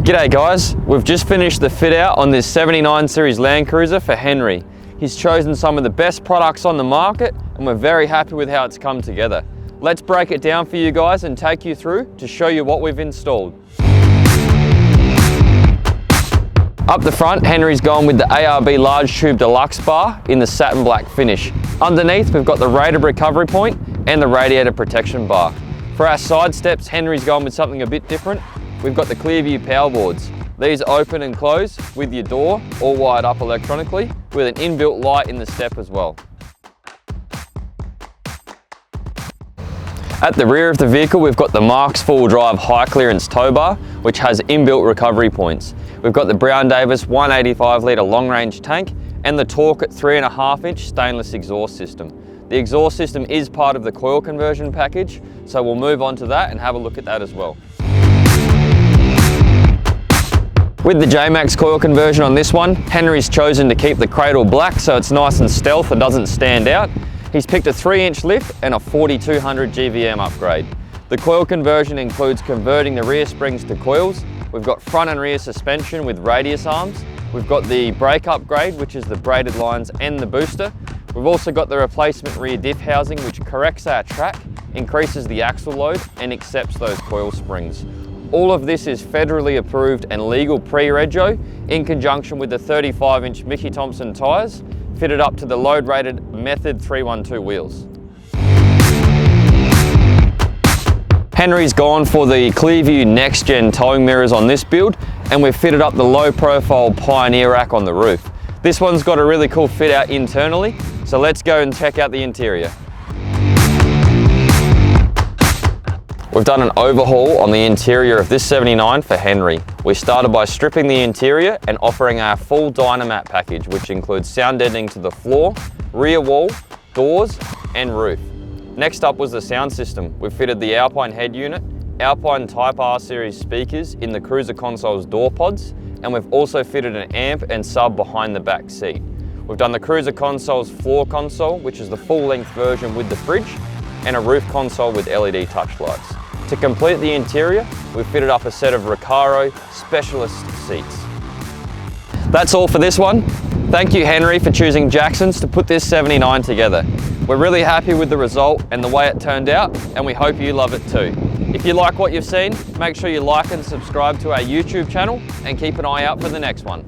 G'day guys, we've just finished the fit out on this 79 series Land Cruiser for Henry. He's chosen some of the best products on the market and we're very happy with how it's come together. Let's break it down for you guys and take you through to show you what we've installed. Up the front, Henry's gone with the ARB large tube deluxe bar in the satin black finish. Underneath, we've got the rated recovery point and the radiator protection bar. For our side steps, Henry's gone with something a bit different. We've got the Clearview power boards. These open and close with your door, all wired up electronically, with an inbuilt light in the step as well. At the rear of the vehicle, we've got the Jmacx full drive high clearance tow bar, which has inbuilt recovery points. We've got the Brown Davis 185 litre long range tank and the Torqit 3.5 inch stainless exhaust system. The exhaust system is part of the COIL conversion package, so we'll move on to that and have a look at that as well. With the Jmacx coil conversion on this one, Henry's chosen to keep the cradle black so it's nice and stealth and doesn't stand out. He's picked a 3-inch lift and a 4200 GVM upgrade. The coil conversion includes converting the rear springs to coils. We've got front and rear suspension with radius arms. We've got the brake upgrade, which is the braided lines and the booster. We've also got the replacement rear diff housing, which corrects our track, increases the axle load and accepts those coil springs. All of this is federally approved and legal pre-rego in conjunction with the 35-inch Mickey Thompson tyres fitted up to the load-rated Method 312 wheels. Henry's gone for the Clearview next-gen towing mirrors on this build, and we've fitted up the low-profile Pioneer rack on the roof. This one's got a really cool fit out internally, so let's go and check out the interior. We've done an overhaul on the interior of this 79 for Henry. We started by stripping the interior and offering our full Dynamat package, which includes sound deadening to the floor, rear wall, doors and roof. Next up was the sound system. We've fitted the Alpine head unit, Alpine Type-R series speakers in the cruiser console's door pods, and we've also fitted an amp and sub behind the back seat. We've done the cruiser console's floor console, which is the full-length version with the fridge, and a roof console with LED touch lights. To complete the interior, we've fitted up a set of Recaro specialist seats. That's all for this one. Thank you, Henry, for choosing Jackson's to put this 79 together. We're really happy with the result and the way it turned out, and we hope you love it too. If you like what you've seen, make sure you like and subscribe to our YouTube channel and keep an eye out for the next one.